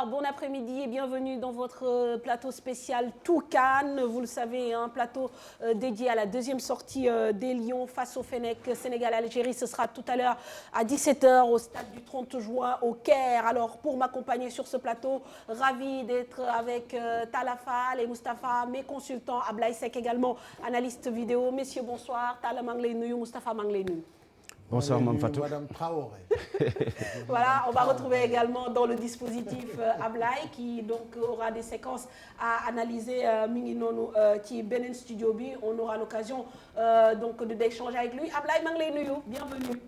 bonsoir, bon après-midi et bienvenue dans votre plateau spécial Toucan. Vous le savez, un plateau dédié à la deuxième sortie des Lions face au Fennec Sénégal-Algérie. Ce sera tout à l'heure à 17h au stade du 30 juin au Caire. Alors pour m'accompagner sur ce plateau, ravi d'être avec Talla Fall et Moustapha, mes consultants, Ablaye Seck également, analyste vidéo. Messieurs, bonsoir. Talla maa ngi lay nuyu, Moustapha maa ngi lay nuyu. Bonsoir Mme Fatou. Madame Traoré. Voilà, on va retrouver également dans le dispositif Ablaye qui donc aura des séquences à analyser mi ngi noonu ci beneen studio bi. On aura l'occasion donc d'échanger avec lui. Ablaye maa ngi lay nuyu, bienvenue.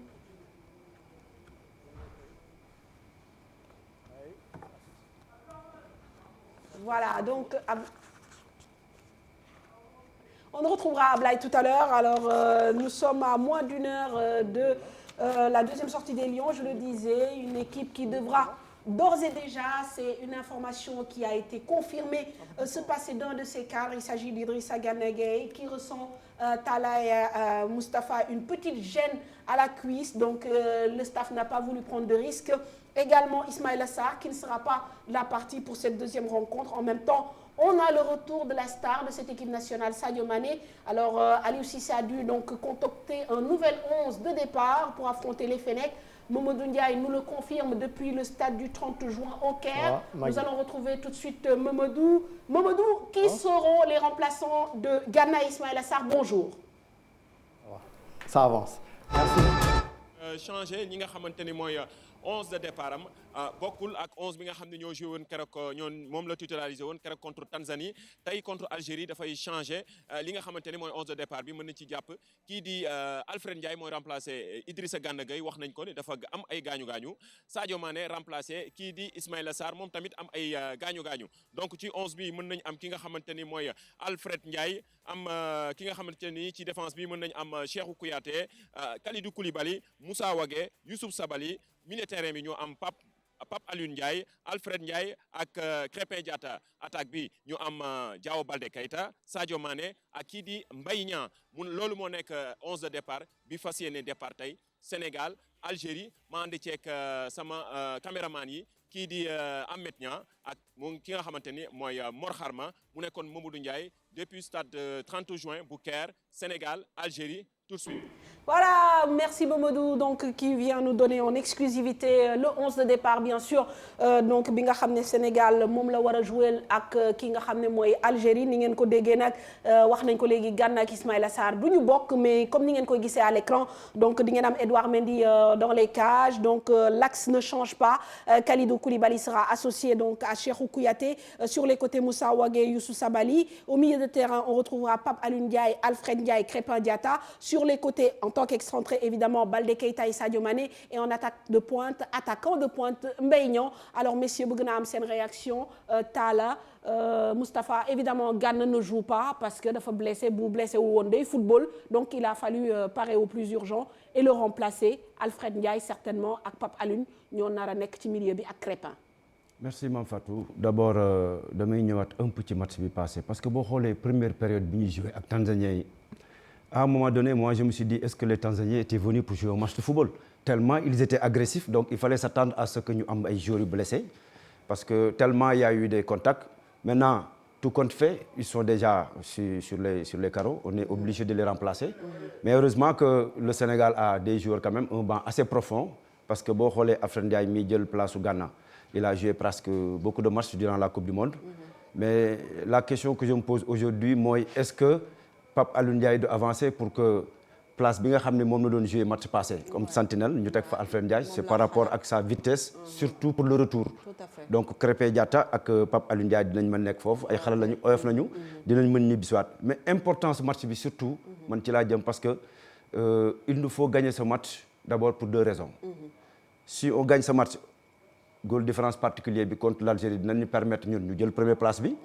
Voilà, donc on retrouvera Ablaye tout à l'heure. Alors nous sommes à moins d'une heure de la deuxième sortie des Lions, je le disais, une équipe qui devra d'ores et déjà, c'est une information qui a été confirmée, se passer d'un de ses cadres. Il s'agit d'Idrissa Gana Gueye qui ressent Talla et Moustapha une petite gêne à la cuisse. Donc le staff n'a pas voulu prendre de risque. Également Ismaïla Sarr qui ne sera pas la partie pour cette deuxième rencontre. En même temps, on a le retour de la star de cette équipe nationale, Sadio Mané. Alors Aliou Cissé a dû donc concocter un nouvel 11 de départ pour affronter les Fennecs. Mamadou Ndiaye nous le confirme depuis le stade du 30 juin au Caire. Nous allons retrouver tout de suite Mamadou. Mamadou, qui seront les remplaçants de Gana et Ismaïla Sarr? Bonjour. Ça avance. Merci. Changer ñi nga xamante ni mooy 11 de départ am bokkul ak 11 bi nga xam ne ñoo joué woon keroog moom la titularisé woon keroog contre Tanzanie tey contre Algérie dafay changer li nga xamante ni mooy 11 de départ bi mën na ci jàpp kii di Alfred Ndiaye mooy remplacé Idrissa Gana Gueye wax nañ ko ni dafa am ay gaañu-gaañu Sadio Mané remplacé kii di Ismaïla Sarr moom tamit am ay gaañu-gaañu donc ci 11 bi mën nañ am ki nga xamante ni mooy Alfred Ndiaye am ki nga xamante ni ci défense bi mën nañ am Cheikhou Kouyaté Kalidou Koulibaly Moussa Wagué Youssouf Sabaly milieu terrain bi ñoo am Pape Alioune Ndiaye Alfred Ndiaye ak Krépin Diatta attaque bi ñu am Diao Baldé Keita Sadio Mané ak kii di Mbaye Niang loolu moo nekk 11 de départ bi fas yéene départ tey Sénégal Algérie ma ànd ceeg sama caméraman yi kii di Ahmed Niang ak moom ki nga xamante ni mooy Mor Xarma mu nekkoon Mamadou Ndiaye depuis stade 30 juin bu Caire Sénégal Algérie tout de suite. Voilà, merci Mamadou donc qui vient nous donner en exclusivité le 11 de départ bien sûr donc bi nga xam ne Sénégal moom la war a jouer ak ki nga xam ne mooy Algérie ni ngeen ko déggee nag wax nañ ko léegi Gana ak Ismaïla Sarr du ñu bokk mais comme ni ngeen koy gisee à l'écran donc di ngeen am Edouard Mendy dans les cages donc l'axe ne change pas Kalidou Koulibaly sera associé donc à Cheikhou Kouyaté sur les côtés Moussa Wagué Youssouf Sabaly au milieu de terrain on retrouvera Pape Alioune Ndiaye Alfred Ndiaye Krépin Diatta sur les côtés en tant qu'excentré évidemment Baldé Keita et Sadio Mané et en attaquant de pointe Mbaye Niang. Alors messieurs bëgg naa am seen réaction Talla Moustapha évidemment Gana ne joue pas parce que dafa blessé bu blessé wu woon day football donc il a fallu parer au plus urgent et le remplacer Alfred Ndiaye certainement ak Pape Alioune ñoo nar a nekk ci milieu bi ak Crépin. Merci Mame Fatou d'abord damay ñëwaat un peu ci match bi passé parce que boo xoolee première période bi ñuy joué ak Tanzaniens yi à un moment donné, moi je me suis dit est-ce que les Tanzaniens étaient venus pour jouer au match de football? Tellement ils étaient agressifs, donc il fallait s'attendre à ce que ñu am ay joueurs blessés parce que tellement il y a eu des contacts. Maintenant, tout compte fait, ils sont déjà sur les carreaux, on est obligé de les remplacer. Mais heureusement que le Sénégal a des joueurs quand même, un banc assez profond parce que boo xoolee Alfred Ndiaye mi jël place u Ghana, il a joué presque beaucoup de matchs durant la Coupe du Monde. Mais la question que je me pose aujourd'hui mooy est-ce que Pape Alioune Ndiaye doit avancer pour que place bi nga xam ne moom la doon jouer match passé comme sentinelle ñu teg fa Alfred Ndiaye c'est par rapport ak sa vitesse surtout pour le retour. Donc Krépin Diatta ak Pape Alioune Ndiaye dinañ mën nekk foofu ay xale lañu oyof nañu dinañ mën ñibbisiwaat mais importance match bi surtout man ci laa jëm parce que il nous faut gagner ce match d'abord pour deux raisons. Si on gagne ce match goal différence particulier bi contre l'Algérie dinañu permettre ñun ñu jël première place bi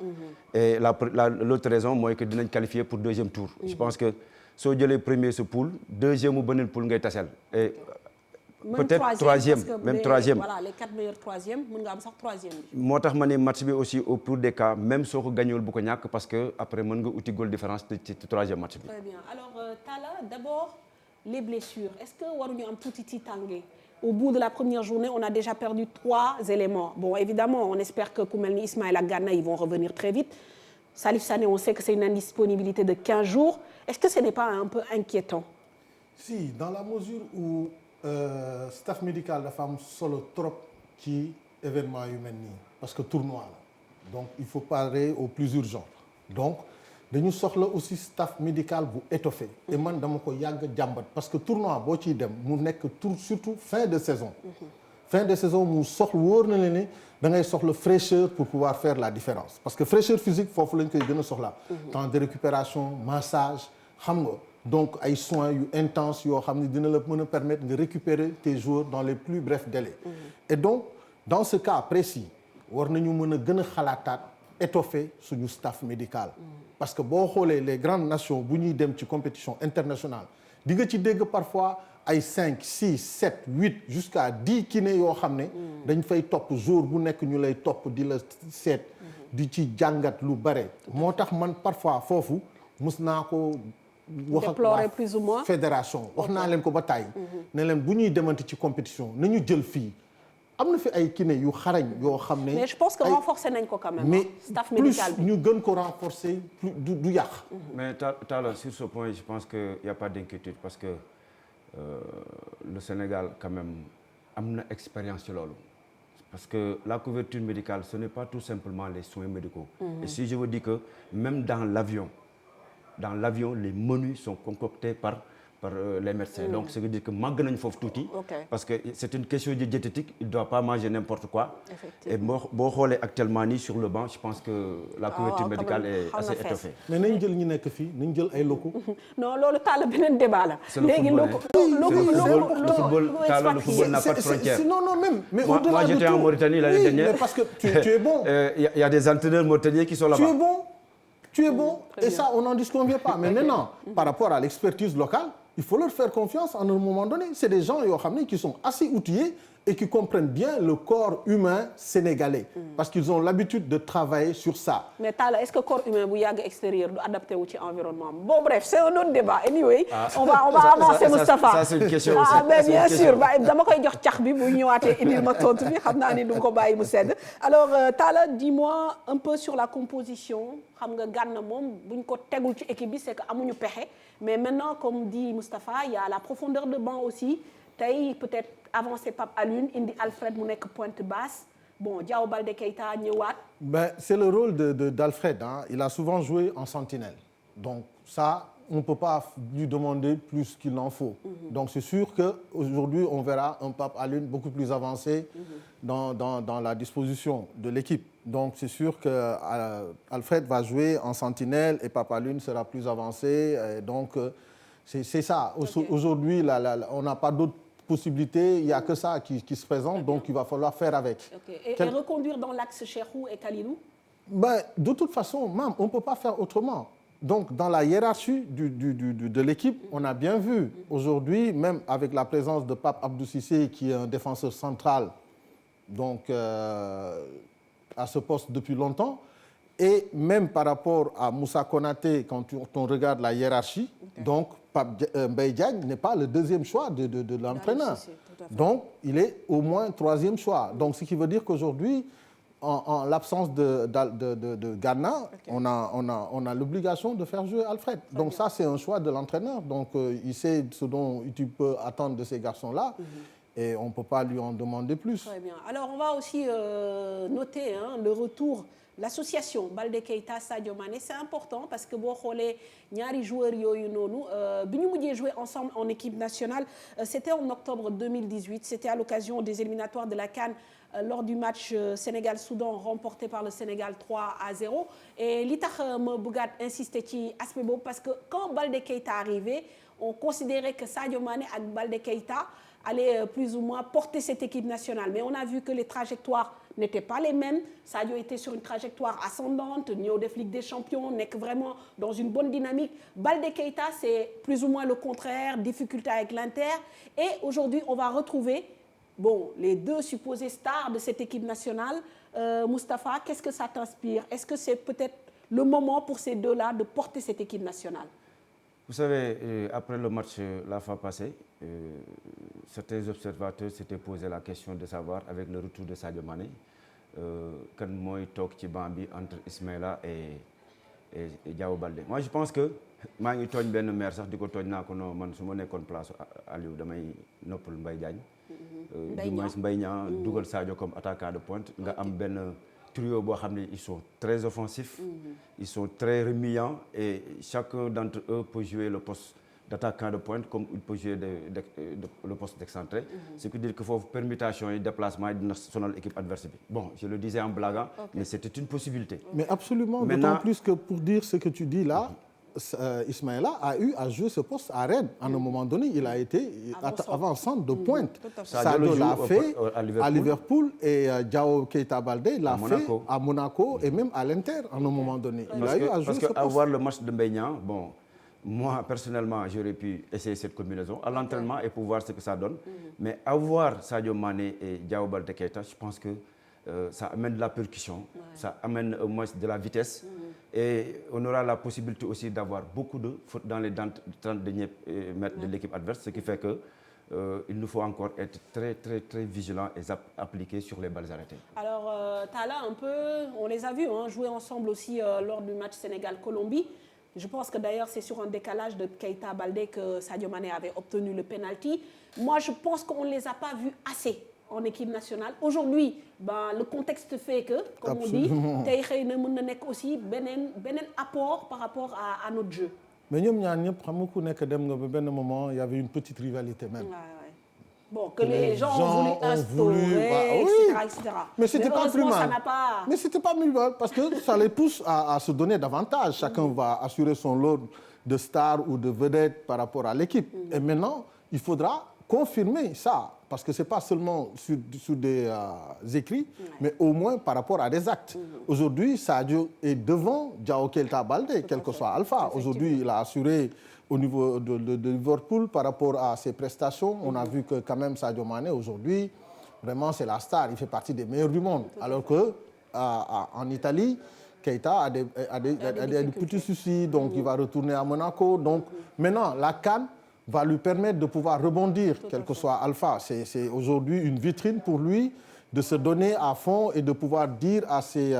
et l'autre raison mooy que dinañ qualifier pour deuxième tour. Je pense que soo jëlee premier sa poule deuxième mu beneen poule ngay taseel et peut-être troisième même troisième voilà les 4 meilleurs troisième mën nga am sax troisième bi. moo tax ma ne match bi aussi au pire des cas même soo ko gañewul bu ko ñàkk parce que après mën nga uti goal différence ci troisième match bi. Très bien alors Talla d'abord les blessures est-ce que waruñu am tuuti tiitange au bout de la première journée, on a déjà perdu 3 éléments. Bon, évidemment, on espère que Koumelni, Ismaïla Gana, ils vont revenir très vite. Salif Sané, on sait que c'est une indisponibilité de 15 jours. Est-ce que ce n'est pas un peu inquiétant? Si, dans la mesure où staff médical dafa am solo trop ci événement yu mel nii parce que tournoi la donc il faut parer au plus urgent donc dañu soxla aussi staff médical bu étoffé et man dama ko yàgg jàmbat parce que tournoi boo ciy dem mu nekk surtout fin de saison mu wóor na leen ne da ngay soxla fraîcheur pour pouvoir faire la différence parce que fraîcheur physique foofu lañ koy gën a soxla temps de récupération massage xam nga donc ay soins yu intenses yoo xam ne dina la mën a permettre de récupérer tes joueurs dans les plus brefs délais et donc dans ce cas précis war nañu mën a gën a xalaataat étoffer suñu staff médical parce que boo xoolee les grandes nations bu ñuy dem ci compétition internationale di nga ci dégg parfois ay 5 6 7 8 jusqu'à 10 kinés yoo xam ne dañ fay topp jour bu nekk ñu lay topp di la seet di ci jàngat lu bare moo tax man parfois foofu mus naa ko wax ak waa plus ou moins fédération wax naa leen ko ba tàyyi ne leen bu ñuy demante ci compétition nañu jël fii am na fi ay kiné yu xarañ yoo xam ne mais je pense que renforcer nañ ko quand même mais staff médical plus ñu gën ko renforcer plus du yàq mais Talla sur ce point je pense que y a pas d'inquiétude parce que le Sénégal quand même am na expérience ci loolu parce que la couverture médicale ce n'est pas tout simplement les soins médicaux et si je veux dire que même dans l'avion les menus sont concoctés par les médecins donc ça veut dire que màgg nañ foofu tuuti parce que c'est une question de diététique il doit pas manger n'importe quoi et boo xoolee actuellement nii sur le banc je pense que la couverture médicale est assez étoffée mais nañ jël ñi nekk fii nañ jël ay locaux non loolu Talla beneen débat la léegi le football n'a pas de frontières non même mais moi j'étais en Mauritanie l'année dernière mais parce que tu es bon il y a des entraîneurs mauritaniens qui sont là-bas tu es bon et ça on n'en disconvient pas mais maintenant par rapport à l'expertise locale il faut leur faire confiance à un moment donné c'est des gens yoo xam ne qui sont assez outillés et qui comprennent bien le corps humain sénégalais parce qu'ils ont l'habitude de travailler sur ça mais Talla est-ce que corps humain bu yàgg extérieur du adapté wu ci environnement bon bref c'est un autre débat anyway on va avancer Moustapha ça c'est une question mais bien sûr dama koy jox cax bi bu ñëwaatee indil ma tontu bi xam naa ni du ko bàyyi mu sedd alors Talla dis-moi un peu sur la composition xam nga Gana moom buñ ko tegul ci équipe bi c'est que amuñu pexe mais maintenant comme dit Moustapha il y a la profondeur de banc aussi tey peut-être avancer Pape Alioune indi Alfred mu nekk pointe basse bon Diao Baldé Keita ñëwaat. Ben c'est le rôle d'Alfred hein. Il a souvent joué en sentinelle donc ça on ne peut pas lui demander plus qu'il n'en faut donc c'est sûr que aujourd'hui on verra un Pape Alioune beaucoup plus avancé dans la disposition de l'équipe donc c'est sûr que Alfred va jouer en sentinelle et Pape Alioune sera plus avancé et donc c'est ça aujourd'hui on n'a pas d'autres possibilités il y a que ça qui se présente donc il va falloir faire avec et reconduire dans l'axe Cheikhou et Kalidou ben de toute façon même on peut pas faire autrement donc dans la hiérarchie de l'équipe on a bien vu aujourd'hui même avec la présence de Pape Abdou Cissé qui est un défenseur central donc à ce poste depuis longtemps et même par rapport à Moussa Konaté quand on regarde la hiérarchie donc Pape Mbaye Diagne n'est pas le deuxième choix de l'entraîneur donc il est au moins troisième choix donc ce qui veut dire qu'aujourd'hui en l'absence de Gana on a l'obligation de faire jouer Alfred donc ça c'est un choix de l'entraîneur donc il sait ce dont tu peux attendre de ces garçons-là et on ne peut pas lui en demander plus. Très bien. Alors on va aussi noter le retour l'association Baldé Keita Sadio Mané c'est important parce que boo xoolee ñaari joueurs yooyu noonu bi ñu mujjee jouer ensemble en équipe nationale c'était en octobre 2018 c'était à l'occasion des éliminatoires de la CAN lors du match Sénégal-Soudan remporté par le Sénégal 3-0 et li tax ma bëggaat insister ci aspect boobu parce que quand Baldé Keita arrivait on considérait que Sadio Mané ak Baldé Keita allaient plus ou moins porter cette équipe nationale mais on a vu que les trajectoires n'étaient pas les mêmes Sadio était sur une trajectoire ascendante ñëw def Ligue des Champions nekk vraiment dans une bonne dynamique Baldé Keita c'est plus ou moins le contraire difficulté avec l'Inter et aujourd'hui on va retrouver les deux supposés stars de cette équipe nationale Moustapha qu'est-ce que ça t'inspire est-ce que c'est peut-être le moment pour ces deux-là de porter cette équipe nationale Vous savez, après le match la fois passée, certains observateurs s'étaient posé la question de savoir, avec le retour de Sadio Mané, kan mooy toog ci banc bi entre Ismaïla et Diao Baldé. Moi, je pense que maa ngi tooñ benn maire sax di ko tooñ naa ko non man su ma nekkoon place Aliou damay noppal Mbaye Diagne. du moins Mbaye Niang dugal Sadio comme attaquant de pointe nga am benn trio boo xam ne ils sont très offensifs, ils sont très remuants et chacun d'entre eux peut jouer le poste d'attaquant de pointe comme il peut jouer le poste d'excentré. Ce qui veut dire que foofu permutation et déplacement yi dina sonal équipe adverse bi. Bon, je le disais en blaguant, mais c'était une possibilité. Mais absolument, Maintenant, d'autant plus que pour dire ce que tu dis là, Ismaïla a eu à jouer ce poste à Rennes. À un moment donné, il a été avant-centre de pointe. Sadio l'a fait à Liverpool et Diao Keita Baldé l'a fait à Monaco et même à l'Inter à un moment donné. Il a eu à jouer parce ce que poste. avoir le match de Mbaye Niang, bon, moi personnellement j'aurais pu essayer cette combinaison à l'entraînement et pour voir ce que ça donne. Mais avoir Sadio Mané et Diao Baldé Keita, je pense que ça amène de la percussion, ça amène au moins de la vitesse et on aura la possibilité aussi d'avoir beaucoup de fautes dans les 30 derniers mètres de l'équipe adverse, ce qui fait que il nous faut encore être très très très vigilants et appliqués sur les balles arrêtées. Alors Talla, un peu, on les a vus jouer ensemble aussi lors du match Sénégal-Colombie. Je pense que d'ailleurs c'est sur un décalage de Keita Baldé que Sadio Mané avait obtenu le penalty. Moi je pense qu'on ne les a pas vus assez en équipe nationale. Aujourd'hui, le contexte fait que, comme Absolument. on dit, tey xëy na mën na nekk aussi beneen apport par rapport à notre jeu. Mais ñoom ñaar ñëpp xam nga ku nekk dem nga ba benn moment il y avait une petite rivalité même. Bon, que les gens ont voulu instaurer, etc. Mais c'était pas plus mal. Pas... Mais c'était pas plus mal parce que ça les pousse à se donner davantage. Chacun va assurer son lot de stars ou de vedettes par rapport à l'équipe. Et maintenant, il faudra confirmer ça. Parce que ce n'est pas seulement sur des écrits, mais au moins par rapport à des actes. Aujourd'hui, Sadio est devant Diao Keita Baldé, quel que soit Alpha. Aujourd'hui, il a assuré au niveau de Liverpool par rapport à ses prestations. On a vu que quand même Sadio Mané, aujourd'hui, vraiment c'est la star. Il fait partie des meilleurs du monde. Alors qu'en Italie, Keita a des petits soucis, donc il va retourner à Monaco. Donc maintenant, la CAN va lui permettre de pouvoir rebondir, quel que soit Alpha. C'est aujourd'hui une vitrine pour lui de se donner à fond et de pouvoir dire à ses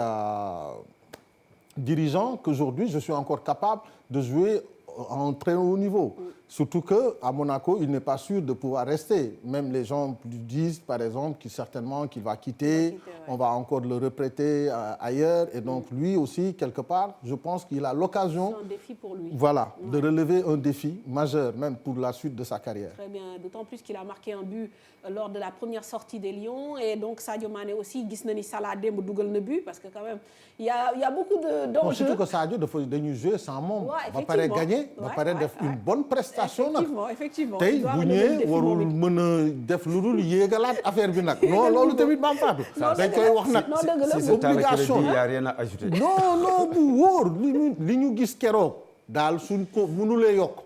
dirigeants qu'aujourd'hui, je suis encore capable de jouer en très haut niveau. Surtout qu'à Monaco, il n'est pas sûr de pouvoir rester. Même les gens disent, par exemple, qu'il va quitter, on va encore le reprêter ailleurs. Et donc, lui aussi, quelque part, je pense qu'il a l'occasion... C'est un défi pour lui. Voilà, de relever un défi majeur, même pour la suite de sa carrière. Très bien, d'autant plus qu'il a marqué un but lors de la première sortie des Lions. Et donc, Sadio Mané aussi, Gisnani Salah Dembe dougal le but, parce que quand même, il y a beaucoup d'enjeux. Surtout que Sadio, il jouer sans monde. Ouais, va pas gagner, va pas une bonne prestation. Effectivement. Tey bu ñëwee warul mën a def lu dul yéegalaat affaire bi nag. non loolu tamit Mame Fatou. dañ koy wax nag obligation. Il y a rien à ajouter. non bu wóor li ñu gis keroog daal suñ ko mënulee yokk.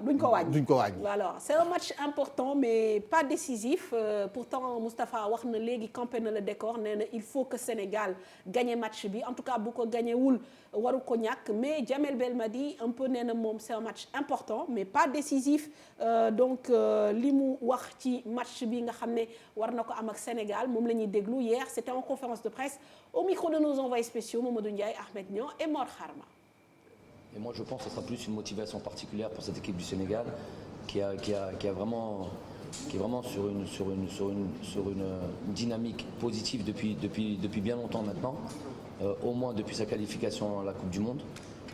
duñ ko wàññi. Alors c'est un match important mais pas décisif. Pourtant Moustapha wax na léegi campé na le décor nee na il faut que Sénégal gagne match bi en tout cas bu ko gagné wul waru ko ñàkk mais Djamel Belmadi un peu nee na moom c'est un match important mais pas décisif. Donc li mu wax ci match bi nga xam ne war na ko am ak Sénégal moom la ñuy déglu hier c'était en conférence de presse au micro de nos envoyés spéciaux Mamadou Ndiaye, Ahmed Niang et Mor Kharma. Et moi, je pense que ce sera plus une motivation particulière pour cette équipe du Sénégal qui est vraiment sur une dynamique positive depuis bien longtemps maintenant, au moins depuis sa qualification à la Coupe du Monde,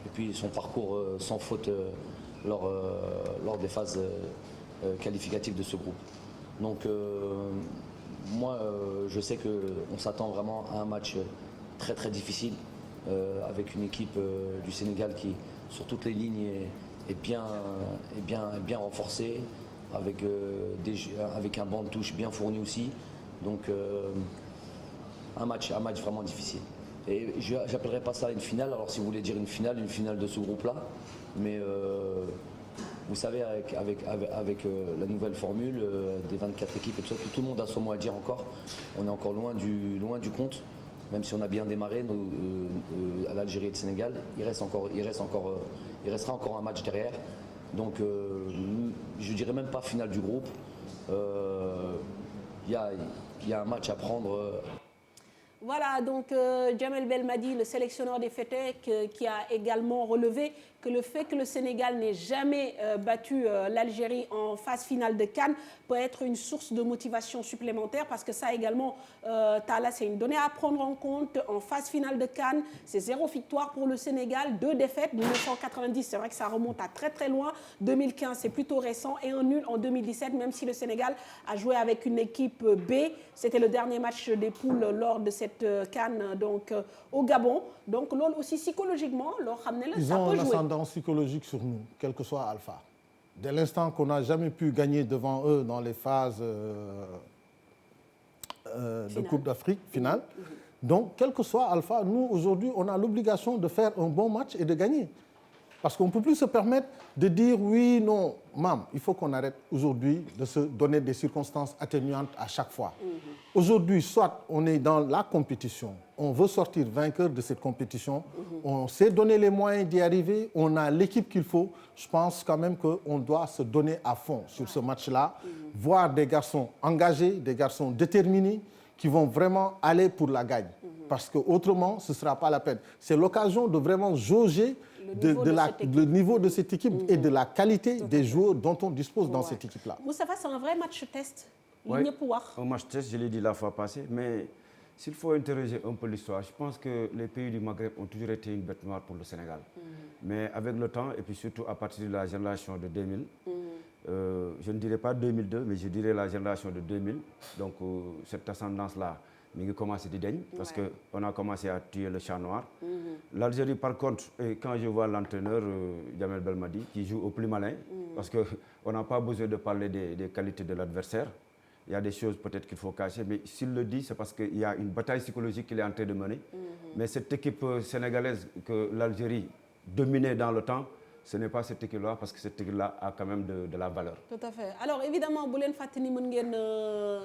et puis son parcours sans faute lors des phases qualificatives de ce groupe. Donc, moi, je sais qu'on s'attend vraiment à un match très très difficile. Avec une équipe du Sénégal qui, sur toutes les lignes, est bien renforcée, avec un banc de touche bien fourni aussi. Donc, un match vraiment difficile. Et je n'appellerai pas ça une finale, alors si vous voulez dire une finale de ce groupe-là. Mais vous savez, avec la nouvelle formule des 24 équipes et tout ça, tout le monde a son mot à dire encore. On est encore loin du compte. Même si on a bien démarré à l'Algérie et le Sénégal, il restera encore un match derrière. Donc je dirais même pas finale du groupe. Il y a un match à prendre. Voilà, donc Djamel Belmadi, le sélectionneur des FETEC, qui a également relevé que le fait que le Sénégal n'ait jamais battu l'Algérie en phase finale de CAN peut être une source de motivation supplémentaire parce que ça également, Tala, c'est une donnée à prendre en compte. En phase finale de CAN, c'est 0 victoire pour le Sénégal, 2 défaites, 1990, c'est vrai que ça remonte à très très loin, 2015 c'est plutôt récent et un nul en 2017, même si le Sénégal a joué avec une équipe B, c'était le dernier match des poules lors de cette CAN donc au Gabon. Donc l'on aussi psychologiquement, ils ont un ascendant psychologique sur nous, quel que soit Alpha. Dès l'instant qu'on n'a jamais pu gagner devant eux dans les phases de Coupe d'Afrique finale, donc quel que soit Alpha, nous aujourd'hui on a l'obligation de faire un bon match et de gagner. Parce qu'on ne peut plus se permettre de dire oui, non, mam, il faut qu'on arrête aujourd'hui de se donner des circonstances atténuantes à chaque fois. Aujourd'hui, soit on est dans la compétition, on veut sortir vainqueur de cette compétition, on s'est donné les moyens d'y arriver, on a l'équipe qu'il faut. Je pense quand même qu'on doit se donner à fond sur ce match-là, voir des garçons engagés, des garçons déterminés qui vont vraiment aller pour la gagne. Parce qu'autrement, ce ne sera pas la peine. C'est l'occasion de vraiment jauger le niveau de cette équipe et de la qualité des joueurs dont on dispose dans cette équipe-là. Moustapha, c'est un vrai match test. Oui, un match test, je l'ai dit la fois passée, mais s'il faut interroger un peu l'histoire, je pense que les pays du Maghreb ont toujours été une bête noire pour le Sénégal. Mais avec le temps, et puis surtout à partir de la génération de 2000, je ne dirais pas 2002, mais je dirais la génération de 2000, donc cette ascendance-là, mais commence à dédaigner parce qu'on a commencé à tuer le chat noir. L'Algérie, par contre, quand je vois l'entraîneur Djamel Belmadi, qui joue au plus malin, parce qu'on n'a pas besoin de parler des qualités de l'adversaire. Il y a des choses peut-être qu'il faut cacher, mais s'il le dit, c'est parce qu'il y a une bataille psychologique qu'il est en train de mener. Mais cette équipe sénégalaise que l'Algérie dominait dans le temps, ce n'est pas cette équipe-là, parce que cette équipe-là a quand même de la valeur. Tout à fait. Alors évidemment, Boulen Fatini Mungen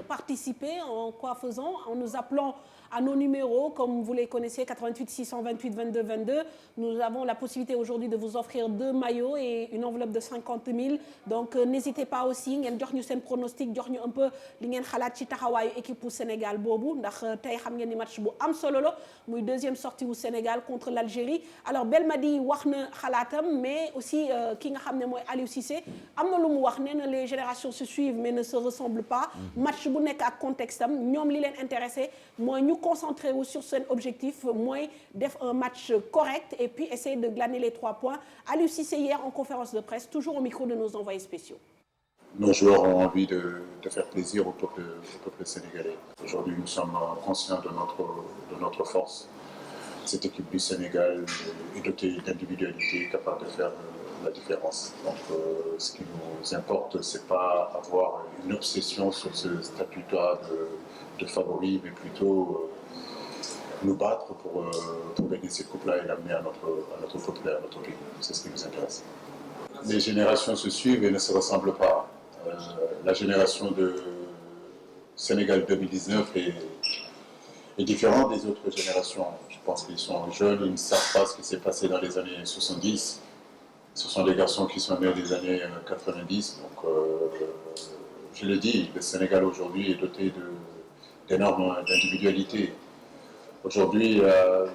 participer en quoi faisant, en nous appelant à nos numéros, comme vous les connaissez, 88 628 22 22. Nous avons la possibilité aujourd'hui de vous offrir 2 maillots et une enveloppe de 50 000. Donc n'hésitez pas aussi, ngeen jox ñu seen pronostic, jox ñu un peu li ngeen xalaat ci taxawaayu équipe bu Sénégal boobu, ndax tey xam ngeen ni match bu am solo la, muy deuxième sortie bu Sénégal contre l'Algérie. Alors Belmadi wax na xalaatam, mais aussi ki nga xam ne mooy Aliou Cissé am na lu mu wax, nee na les générations se suivent mais ne se ressemblent pas. Match bu nekk ak contexte am, ñoom li leen intéressé mooy ñu concentrer sur son objectif, mooy def un match correct et puis essayer de glaner les 3 points. Aliou Cissé hier en conférence de presse, toujours au micro de nos envoyés spéciaux. Nos joueurs ont envie de faire plaisir au peuple sénégalais. Aujourd'hui, nous sommes conscients de notre force. Cette équipe du Sénégal est dotée d'individualité capable de faire la différence. Donc, ce qui nous importe, c'est pas avoir une obsession sur ce statut-là de favori, mais plutôt nous battre pour gagner cette coupe-là et l'amener à notre peuple et à notre pays. C'est ce qui nous intéresse. Les générations se suivent et ne se ressemblent pas. La génération de Sénégal 2019 est différente des autres générations. Je pense qu'ils sont jeunes, ils ne savent pas ce qui s'est passé dans les années 70. Ce sont des garçons qui sont nés des années 90. Donc, je le dis, le Sénégal aujourd'hui est doté d'énormes individualités. Aujourd'hui,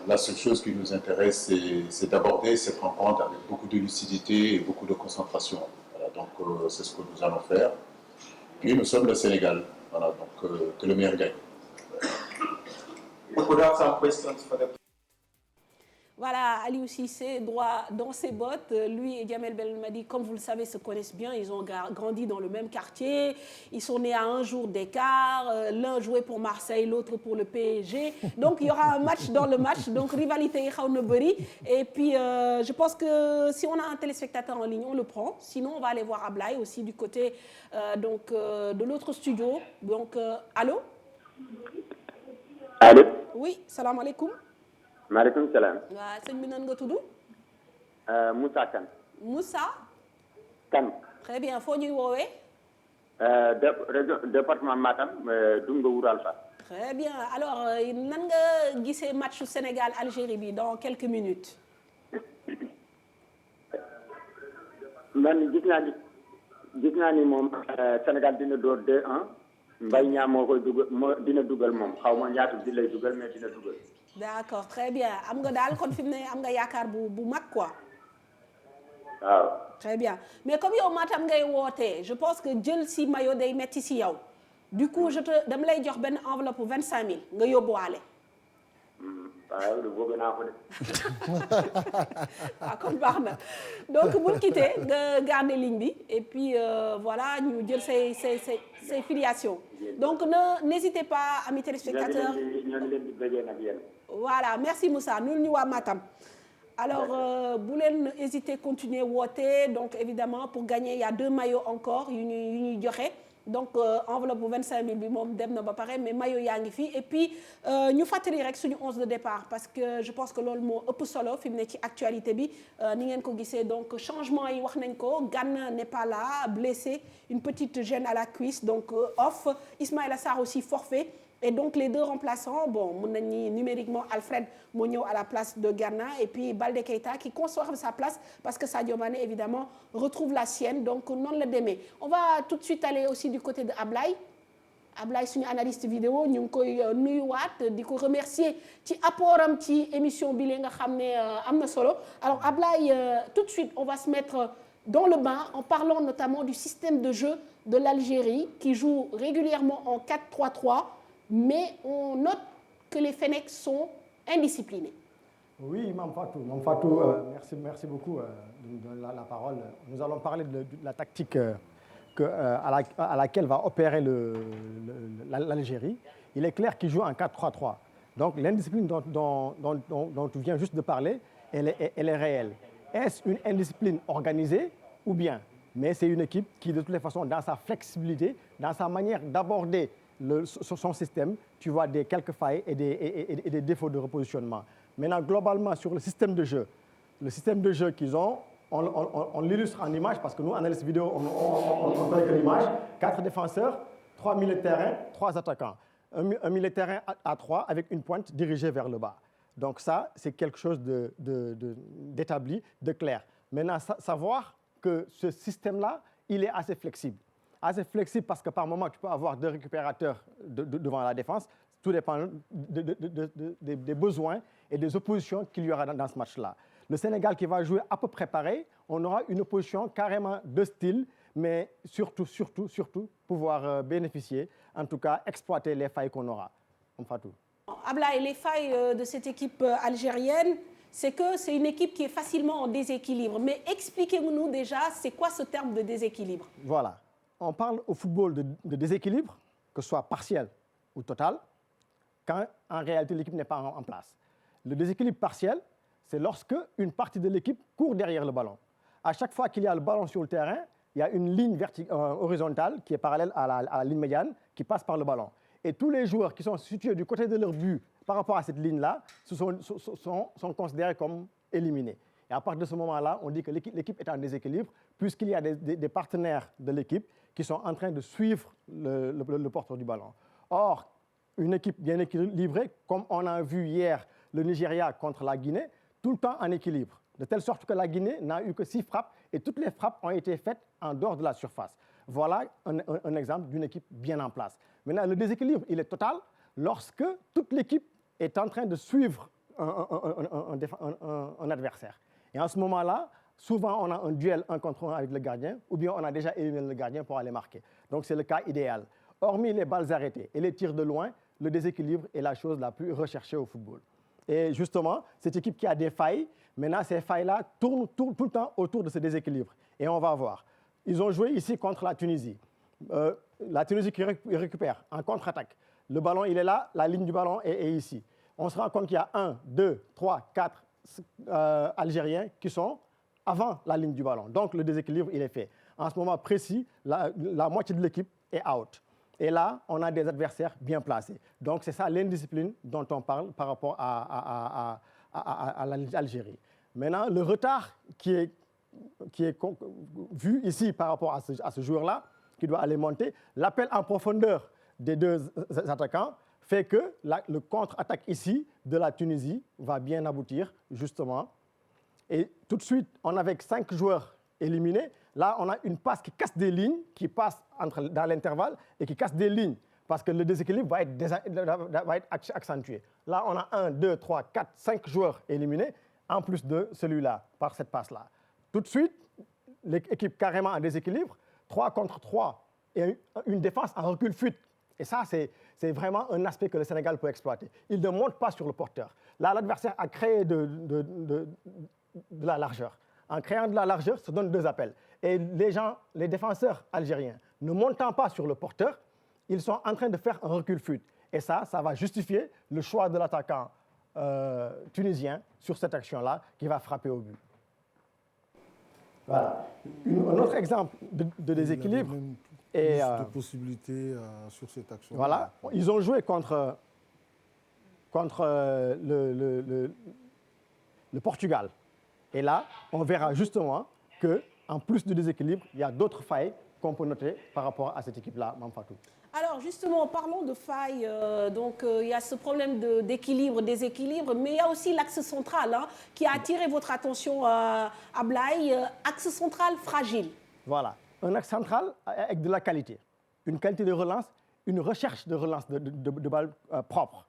la seule chose qui nous intéresse, c'est d'aborder cette rencontre avec beaucoup de lucidité et beaucoup de concentration. Voilà, donc, c'est ce que nous allons faire. Puis, nous sommes le Sénégal. Voilà, donc, que le meilleur gagne. Voilà, Aliou Cissé, droit dans ses bottes. Lui et Djamel Belmadi, comme vous le savez, se connaissent bien. Ils ont grandi dans le même quartier. Ils sont nés à 1 jour d'écart. L'un jouait pour Marseille, l'autre pour le PSG. Donc, il y aura un match dans le match. Donc, rivalité, et puis, je pense que si on a un téléspectateur en ligne, on le prend. Sinon, on va aller voir Ablaye aussi du côté de l'autre studio. Donc, allô? Allô? Oui, salam alaikum. maaleykum salaam. waaw sëñ bi nan nga tudd. Moussa Kane. Moussa. Kane. Très bien, foo ñuy woowee. Département Matam, Dunga Woural Fa. Très bien, alors nan nga gisee match Sénégal-Algérie bi dans quelques minutes. man gis naa ni moom Sénégal dina door 2-1 Mbaye Niang moo koy dugal dina dugal moom xaw ma ñaata bi lay dugal mais dina dugal. d'accord très bien am nga daal kon fi mu ne am nga yaakaar bu mag quoi. waaw. très bien mais comme yow Matam ngay wootee je pense que jël si maillot day metti si yow du coup dama lay jox benn enveloppe 25000 nga yóbbuwaale. waaw bëgg naa ko de. waaw kon baax na donc bul quitter nga garder ligne bi et puis voilà ñu jël say filiations donc n'hésitez pas amis téléspectateurs. ñoo ngi leen di bëggee nag yéen. voilà merci Moussa ñun ñu waa Matam. alors bu leen hésiter continuer woote donc évidemment pour gagner il y a 2 maillots encore yu ñuy joxe. donc enveloppe bu 25000 bi moom dem na ba pare mais maillot yaa ngi fii et puis ñu fàttali rek suñu 11 de départ parce que je pense que loolu moo ëpp solo fi mu ne ci actualité bi ni ngeen ko gisee donc changement yi wax nañ ko Gana n'est pas là blessé une petite gêne à la cuisse donc off Ismaïla Sarr aussi forfait et donc les 2 remplaçants bon mun nañ ni numériquement Alfred moo ñëw à la place de Gana et puis Baldé Keita qui conserve sa place parce que Sadio Mané évidemment retrouve la sienne donc noonu la demee on va tout de suite aller aussi du côté de Ablaye suñu analyste vidéo ñu ngi koy nuyuwaat di ko remercier ci apportam ci émission bi la nga xam ne am na solo alors Ablaye tout de suite on va se mettre dans le bain en parlant notamment du système de jeu de l'Algérie qui joue régulièrement en 4-3-3 mais on note que les Fennecs sont indisciplinés. Oui, Mame Fatou, merci beaucoup de donner la parole. Nous allons parler de la tactique à laquelle va opérer l'Algérie. Il est clair qu'ils jouent en 4-3-3. Donc l'indiscipline dont tu viens juste de parler, elle est réelle. Est-ce une indiscipline organisée ou bien? Mais c'est une équipe qui, de toutes les façons, dans sa flexibilité, dans sa manière d'aborder son système, tu vois quelques failles et des défauts de repositionnement. Maintenant, globalement, sur le système de jeu qu'ils ont, on l'illustre en image parce que nous, analystes vidéo, on fait que l'image. 4 défenseurs, 3 milieux de terrain, 3 attaquants. Un milieu de terrain à 3 avec une pointe dirigée vers le bas. Donc ça, c'est quelque chose d'établi, de clair. Maintenant, savoir que ce système-là, il est assez flexible. Assez flexible parce que par moment, tu peux avoir 2 récupérateurs devant la défense. Tout dépend des besoins et des oppositions qu'il y aura dans ce match-là. Le Sénégal qui va jouer à peu près pareil, on aura une opposition carrément de style, mais surtout, pouvoir bénéficier, en tout cas, exploiter les failles qu'on aura. Fatou. Ablaye, les failles de cette équipe algérienne, c'est que c'est une équipe qui est facilement en déséquilibre. Mais expliquez-nous déjà, c'est quoi ce terme de déséquilibre? Voilà. On parle au football de déséquilibre, que ce soit partiel ou total, quand en réalité l'équipe n'est pas en place. Le déséquilibre partiel, c'est lorsque une partie de l'équipe court derrière le ballon. À chaque fois qu'il y a le ballon sur le terrain, il y a une ligne horizontale qui est parallèle à la ligne médiane qui passe par le ballon. Et tous les joueurs qui sont situés du côté de leur but par rapport à cette ligne-là sont considérés comme éliminés. Et à partir de ce moment-là, on dit que l'équipe est en déséquilibre puisqu'il y a des partenaires de l'équipe qui sont en train de suivre le porteur du ballon. Or, une équipe bien équilibrée, comme on a vu hier le Nigeria contre la Guinée, tout le temps en équilibre. De telle sorte que la Guinée n'a eu que 6 frappes et toutes les frappes ont été faites en dehors de la surface. Voilà un exemple d'une équipe bien en place. Maintenant, le déséquilibre, il est total lorsque toute l'équipe est en train de suivre un adversaire. Et en ce moment-là, souvent on a un duel 1 contre 1 avec le gardien ou bien on a déjà éliminé le gardien pour aller marquer. Donc c'est le cas idéal. Hormis les balles arrêtées et les tirs de loin, le déséquilibre est la chose la plus recherchée au football. Et justement, cette équipe qui a des failles, maintenant ces failles-là tournent tout le temps autour de ce déséquilibre. Et on va voir. Ils ont joué ici contre la Tunisie. La Tunisie qui récupère en contre-attaque. Le ballon, il est là, la ligne du ballon est ici. On se rend compte qu'il y a 1, 2, 3, 4 Algériens qui sont avant la ligne du ballon. Donc le déséquilibre, il est fait. En ce moment précis, la moitié de l'équipe est out. Et là, on a des adversaires bien placés. Donc c'est ça l'indiscipline dont on parle par rapport à l'Algérie. Maintenant, le retard qui est vu ici par rapport à ce joueur-là, qui doit aller monter, l'appel en profondeur des 2 attaquants fait que le contre-attaque ici de la Tunisie va bien aboutir, justement. Et tout de suite, on avait 5 joueurs éliminés. Là, on a une passe qui casse des lignes, qui passe dans l'intervalle et qui casse des lignes parce que le déséquilibre va être accentué. Là, on a 1, 2, 3, 4, 5 joueurs éliminés, en plus de celui-là, par cette passe-là. Tout de suite, l'équipe carrément en déséquilibre, 3 contre 3 et une défense en recul-fuite. Et ça, c'est vraiment un aspect que le Sénégal peut exploiter. Il ne monte pas sur le porteur. Là, l'adversaire a créé de la largeur. En créant de la largeur, se donne 2 appels. Et les défenseurs algériens, ne montant pas sur le porteur, ils sont en train de faire un recul-fuite. Et ça va justifier le choix de l'attaquant tunisien sur cette action-là qui va frapper au but. Voilà. Un autre exemple de déséquilibre. Et de possibilités sur cette action. Voilà. Ils ont joué contre le Portugal. Et là, on verra justement qu'en plus du déséquilibre, il y a d'autres failles qu'on peut noter par rapport à cette équipe-là, Mame Fatou. Alors justement, parlons de failles. Il y a ce problème d'équilibre, déséquilibre, mais il y a aussi l'axe central qui a attiré votre attention, Ablaye. Axe central fragile. Voilà, un axe central avec de la qualité. Une qualité de relance, une recherche de relance de balles propres.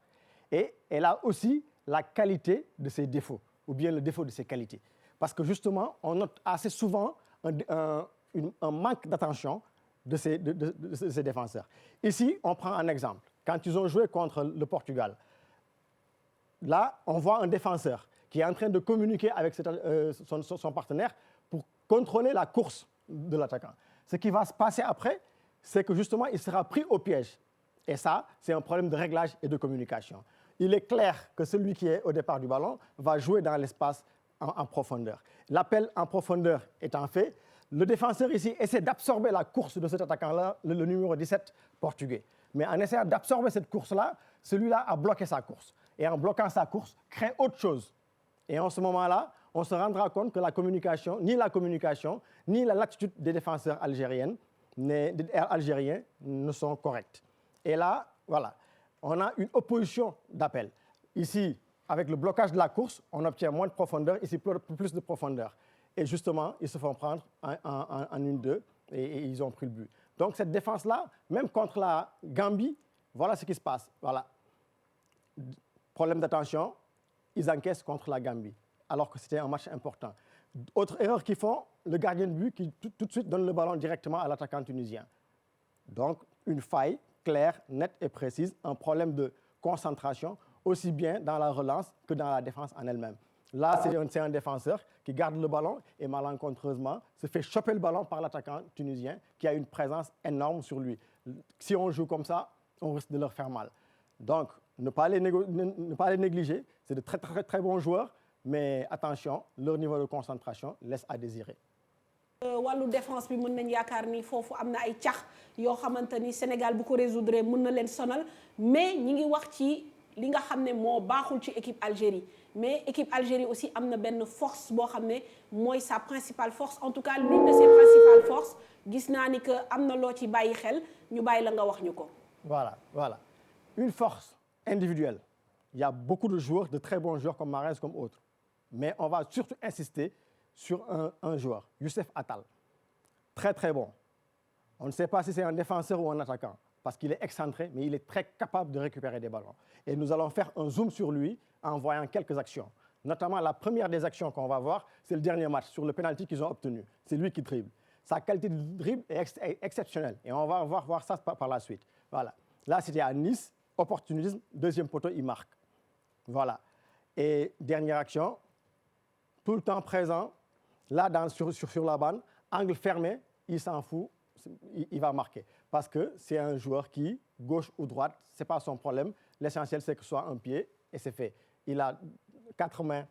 Et elle a aussi la qualité de ses défauts, ou bien le défaut de ses qualités. Parce que justement, on note assez souvent un manque d'attention de ces défenseurs. Ici, on prend un exemple. Quand ils ont joué contre le Portugal, là, on voit un défenseur qui est en train de communiquer avec son partenaire pour contrôler la course de l'attaquant. Ce qui va se passer après, c'est que justement, il sera pris au piège. Et ça, c'est un problème de réglage et de communication. Il est clair que celui qui est au départ du ballon va jouer dans l'espace en profondeur. L'appel en profondeur étant fait, le défenseur ici essaie d'absorber la course de cet attaquant-là, le numéro 17 portugais. Mais en essayant d'absorber cette course-là, celui-là a bloqué sa course. Et en bloquant sa course, crée autre chose. Et en ce moment-là, on se rendra compte que la communication, ni l'attitude des défenseurs algériens ne sont correctes. Et là, voilà, on a une opposition d'appel. Ici, avec le blocage de la course, on obtient moins de profondeur, ici plus de profondeur. Et justement, ils se font prendre en 1-2 et ils ont pris le but. Donc cette défense-là, même contre la Gambie, voilà ce qui se passe. Voilà. Problème d'attention, ils encaissent contre la Gambie, alors que c'était un match important. Autre erreur qu'ils font, le gardien de but qui tout de suite donne le ballon directement à l'attaquant tunisien. Donc une faille claire, nette et précise, un problème de concentration, aussi bien dans la relance que dans la défense en elle-même. Là, c'est un défenseur qui garde le ballon et malencontreusement se fait choper le ballon par l'attaquant tunisien qui a une présence énorme sur lui. Si on joue comme ça, on risque de leur faire mal. Donc, ne pas les négliger. C'est de très, très, très bons joueurs, mais attention, leur niveau de concentration laisse à désirer. wàllu défense bi mën nañ yaakaar ni foofu am na ay cax yoo xamante ni Sénégal bu ko résoudre mën na leen sonal mais ñi ngi wax ci li nga xam ne moo baaxul ci équipe Algérie mais équipe Algérie aussi am na benn force boo xam ne mooy sa principale force en tout cas l'une de ses principales forces gis naa ni que am na loo ci bàyyi xel ñu bàyyi la nga wax ñu ko. Voilà. Une force individuelle. Il y a beaucoup de joueurs, de très bons joueurs comme Mahrez, comme autres. Mais on va surtout insister sur un joueur, Youssef Attal. Très, très bon. On ne sait pas si c'est un défenseur ou un attaquant, parce qu'il est excentré, mais il est très capable de récupérer des ballons. Et nous allons faire un zoom sur lui en voyant quelques actions. Notamment, la première des actions qu'on va voir, c'est le dernier match, sur le penalty qu'ils ont obtenu. C'est lui qui dribble. Sa qualité de dribble est exceptionnelle. Et on va voir ça par la suite. Voilà. Là, c'était à Nice, opportunisme, deuxième poteau, il marque. Voilà. Et dernière action, tout le temps présent, là, sur la bande, angle fermé, il s'en fout, il va marquer. Parce que c'est un joueur qui, gauche ou droite, ce n'est pas son problème. L'essentiel, c'est que ce soit un pied, et c'est fait. Il a 4 mains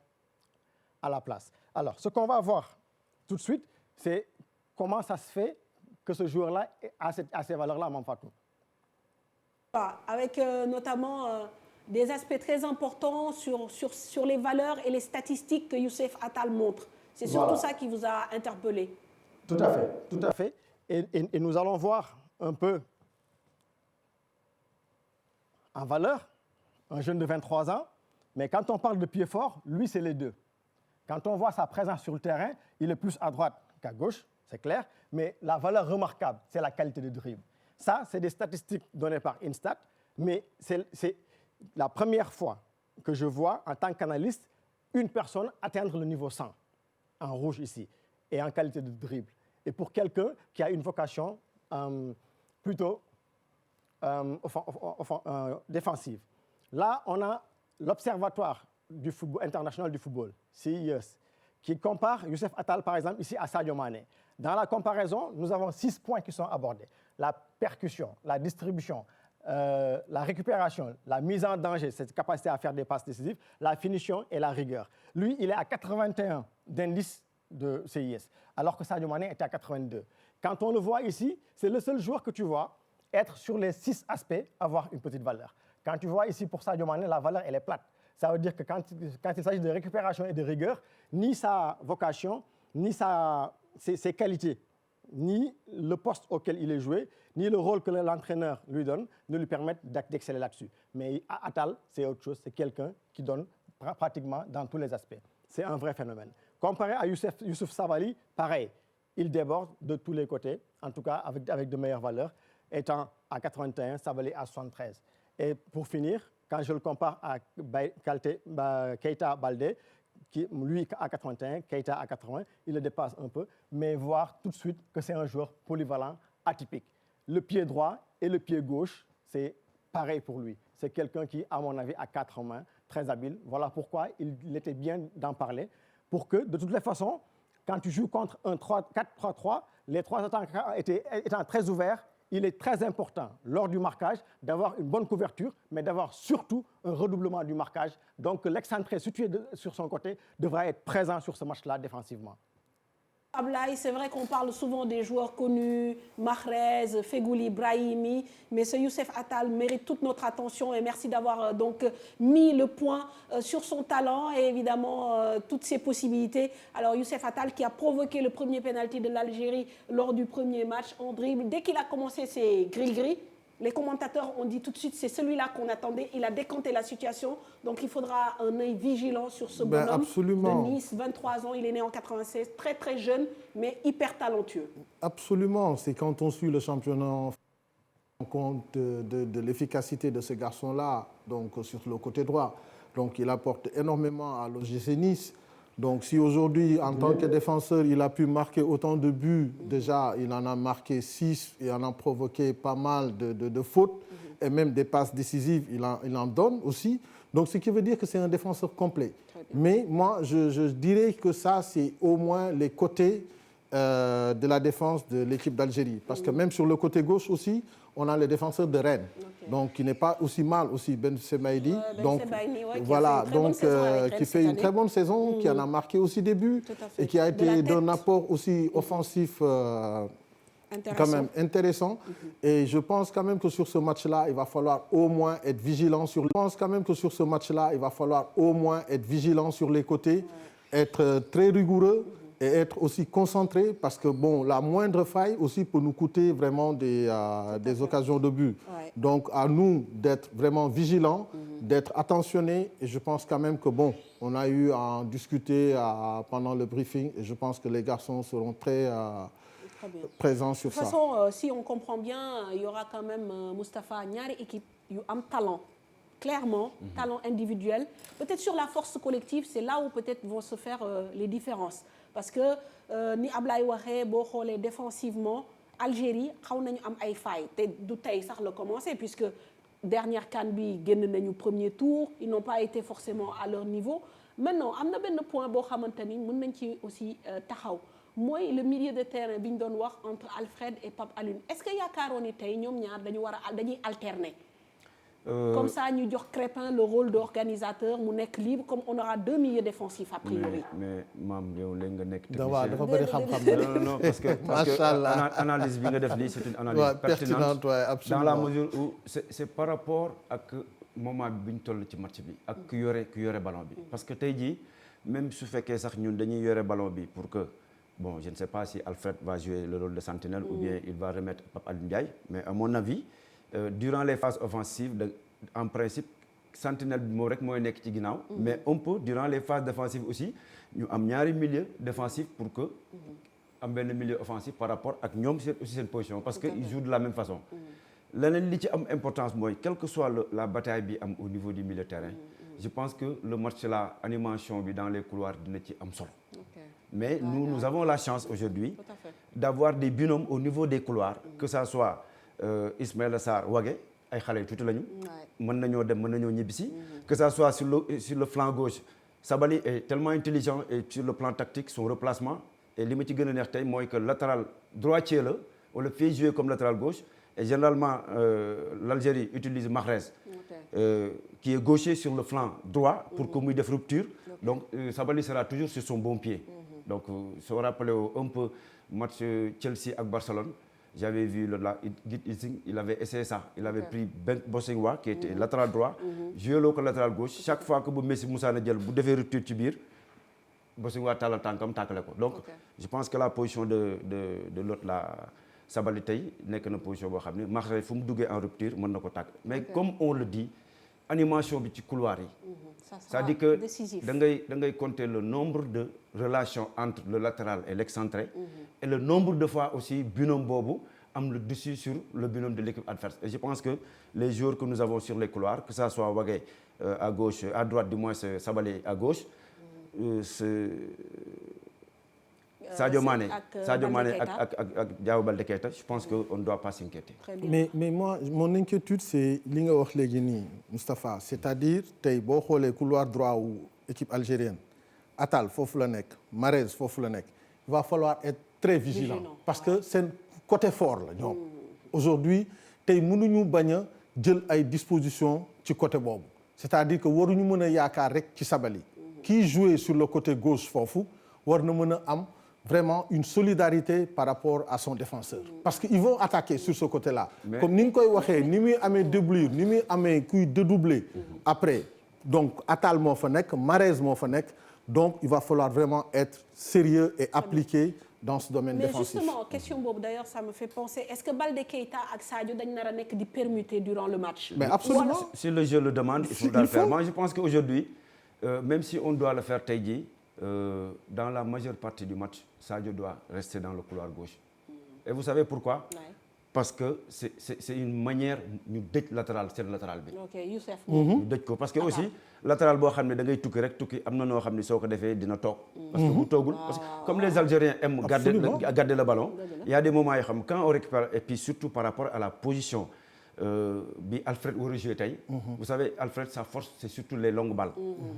à la place. Alors, ce qu'on va voir tout de suite, c'est comment ça se fait que ce joueur-là a ces valeurs-là, Mame Fatou. Avec notamment des aspects très importants sur les valeurs et les statistiques que Youssef Attal montre. C'est surtout ça qui vous a interpellé. Tout à fait. Et nous allons voir un peu en valeur un jeune de 23 ans, mais quand on parle de pied fort, lui, c'est les deux. Quand on voit sa présence sur le terrain, il est plus à droite qu'à gauche, c'est clair, mais la valeur remarquable, c'est la qualité de dribble. Ça, c'est des statistiques données par Instat, mais c'est la première fois que je vois, en tant qu'analyste, une personne atteindre le niveau 100, en rouge ici, et en qualité de dribble. Et pour quelqu'un qui a une vocation plutôt défensive. Là, on a l'Observatoire du football, international du football, CIS, qui compare Youssef Attal, par exemple, ici à Sadio Mané. Dans la comparaison, nous avons 6 points qui sont abordés. La percussion, la distribution, la récupération, la mise en danger, cette capacité à faire des passes décisives, la finition et la rigueur. Lui, il est à 81 d'indice de CIS, alors que Sadio Mané était à 82. Quand on le voit ici, c'est le seul joueur que tu vois être sur les 6 aspects, avoir une petite valeur. Quand tu vois ici pour Sadio Mané, la valeur, elle est plate. Ça veut dire que quand il s'agit de récupération et de rigueur, ni sa vocation, ni ses qualités, ni le poste auquel il est joué, ni le rôle que l'entraîneur lui donne ne lui permettent d'exceller là-dessus. Mais Attal, c'est autre chose, c'est quelqu'un qui donne pratiquement dans tous les aspects. C'est un vrai phénomène. Comparé à Youssouf Sabaly, pareil, il déborde de tous les côtés, en tout cas avec de meilleures valeurs, étant à 81, Sabaly à 73. Et pour finir, quand je le compare à Keita Baldé, qui, lui à 81, Keita à 80, il le dépasse un peu, mais voir tout de suite que c'est un joueur polyvalent, atypique. Le pied droit et le pied gauche, c'est pareil pour lui. C'est quelqu'un qui, à mon avis, a 4 mains, très habile. Voilà pourquoi il était bien d'en parler, pour que, de toutes les façons, quand tu joues contre un 4-3-3, les 3 attaquants étant très ouverts, il est très important, lors du marquage, d'avoir une bonne couverture, mais d'avoir surtout un redoublement du marquage. Donc, l'excentré situé sur son côté devra être présent sur ce match-là défensivement. Ablaye, c'est vrai qu'on parle souvent des joueurs connus, Mahrez, Fegouli, Brahimi, mais ce Youssef Attal mérite toute notre attention et merci d'avoir donc mis le point sur son talent et évidemment toutes ses possibilités. Alors Youssef Attal qui a provoqué le premier pénalty de l'Algérie lors du premier match en dribble. Dès qu'il a commencé ses gris-gris, les commentateurs ont dit tout de suite c'est celui-là qu'on attendait. Il a décanté la situation. Donc il faudra un œil vigilant sur ce bonhomme absolument. de Nice, 23 ans. Il est né en 96, très très jeune, mais hyper talentueux. Absolument. C'est quand on suit le championnat, on compte de l'efficacité de ce garçon-là, donc sur le côté droit. Donc il apporte énormément à l'OGC Nice. Donc si aujourd'hui, en tant que défenseur, il a pu marquer autant de buts, déjà il en a marqué 6 et en a provoqué pas mal de fautes et même des passes décisives, il en donne aussi. Donc ce qui veut dire que c'est un défenseur complet. Mais moi, je dirais que ça, c'est au moins les côtés de la défense de l'équipe d'Algérie. Parce que même sur le côté gauche aussi, on a le défenseur de Rennes, donc qui n'est pas aussi mal aussi, Ben Sebaini, donc voilà, donc qui fait une très bonne saison, qui en a marqué aussi des buts et qui a été d'un apport aussi offensif quand même intéressant. Et je pense quand même que sur ce match-là, il va falloir au moins être vigilant sur. Je pense quand même que sur ce match-là, il va falloir au moins être vigilant sur les côtés, être très rigoureux. Et être aussi concentré parce que bon, la moindre faille aussi peut nous coûter vraiment des occasions de but. Ouais. Donc à nous d'être vraiment vigilants, d'être attentionnés et je pense quand même que bon, on a eu à en discuter pendant le briefing et je pense que les garçons seront très présents sur ça. De toute façon, si on comprend bien, il y aura quand même Moustapha ñaari équipe yu am talent. Clairement, talent individuel. Peut-être sur la force collective, c'est là où peut-être vont se faire les différences. Parce que, ni Ablaye waxee boo xoolee défensivement, Algérie xaw nañu am ay failles. Te du tey sax la commencé, puisque dernière CAN bi génn nañu premier tour, ils n'ont pas été forcément à leur niveau. Maintenant, am na benn point boo xamante ni mën nañ ci aussi taxaw. Mooy le milieu de terrain bi ñu doon wax entre Alfred et Pape Alioune. Est-ce que yaakaaroon ni tey ñoom ñaar dañuy alterner? Comme ça, nous avons Crépin le rôle d'organisateur, nous sommes libre, comme on aura 2 milieux défensifs a priori. Mais maman, vous êtes non, parce que l'analyse c'est une analyse pertinente dans la mesure où c'est par rapport à ce moment où nous sommes dans le match, à qui y aurait le ballon. Parce que tu dis, même si nous avons le ballon pour que, bon, je ne sais pas si Alfred va jouer le rôle de sentinelle ou bien il va remettre Pape Alioune Ndiaye, mais à mon avis, durant les phases offensives, en principe, sentinelle moo rek mooy nekk ci ginnaaw. Mais on peut durant les phases défensives aussi ñu am ñaari milieu défensif pour que am benn milieu offensif par rapport ak ñoom seen aussi seen position parce que ils jouent de la même façon. leneen li ci am importance mooy quelle que soit la bataille bi am au niveau du milieu de terrain. Je pense que le match là animation bi dans les couloirs dina ci am solo. Mais nous avons la chance aujourd'hui d'avoir des binômes au niveau des couloirs, que ça soit Ismaïla Sarr Wagué ay xale yu tuuti lañu. mën nañoo dem mën nañoo ñibbisi. que ça soit sur le flanc gauche Sabaly est tellement intelligent et sur le plan tactique son replacement et li ma ci gën a neex tey mooy que latéral droitier la on le fait jouer comme latéral gauche et généralement l'Algérie utilise Mahrez qui est gaucher sur le flanc droit pour que muy def rupture. Donc Sabaly sera toujours sur son bon pied. Donc se rappeler un peu match Chelsea ak Barcelone. J'avais vu il avait essayé ça. Il avait pris Ben Bosingwa qui était latéral droit. joué loo ko latéral gauche. Chaque fois que bu Messi Moussa na jël bu defee rupture ci biir Bosingwa tàllal tànkam tàkkale ko. Donc je pense que la position de l'autre là Sabaly tey nekk na position boo xam ne Mahrez fu mu duggee en rupture mën na ko tàkk. Mais comme on le dit animation bi ci couloir yi. C'est-à-dire que da ngay compter le nombre de relations entre le latéral et l'excentré et le nombre de fois aussi binôme boobu am le dessus sur le binôme de l'équipe adverse. Et je pense que les joueurs que nous avons sur les couloirs, que ça soit Wagué à gauche, à droite du moins Sabaly à gauche, Sadio Mané ak Diao Baldé Keita, je pense qu'on ne doit pas s'inquiéter. Mais moi, mon inquiétude, c'est li nga wax léegi nii Moustapha, c'est-à-dire tey boo xoolee couloir droit wu équipe algérienne Atal foofu la nekk Mahrez foofu la nekk il va falloir être très vigilant parce que seen côté fort la ñoom aujourd'hui tey mënuñu bañ a jël ay dispositions ci côté boobu c'est-à-dire que waruñu mën a yaakaar rek ci Sabaly kii jouer sur le côté gauche foofu war na mën a am vraiment une solidarité par rapport à son défenseur parce que ils vont attaquer sur ce côté-là. Comme ni nga koy waxee ni muy amee doublure ni muy amee kuy dédoubler après donc Atal moo fa nekk Mahrez moo fa nekk donc il va falloir vraiment être sérieux et appliqué dans ce domaine défensif. Mais justement question boobu d'ailleurs ça me fait penser est-ce que Baldé Keita ak Sadio dañ nar a nekk di permuter durant le match? Mais absolument. Si le jeu le demande il faudra le faire. Moi je pense qu'aujourd'hui même si on doit le faire tey jii dans la majeure partie du match Sadio doit rester dans le couloir gauche. Et vous savez pourquoi? Parce que c'est une manière ñu dëj latéral seen latéral bi. Ok Youssef. ñu dëj ko parce que aussi latéral boo xam ne da ngay tukki rek tukki am na noo xam ne soo ko defee dina toog. parce que bu toogul parce que comme les Algériens aiment garder le ballon. Il y a des moments yoo xam quand on récupère et puis surtout par rapport à la position bi Alfred war a jouer tey. Vous savez Alfred sa force c'est surtout les longues balles.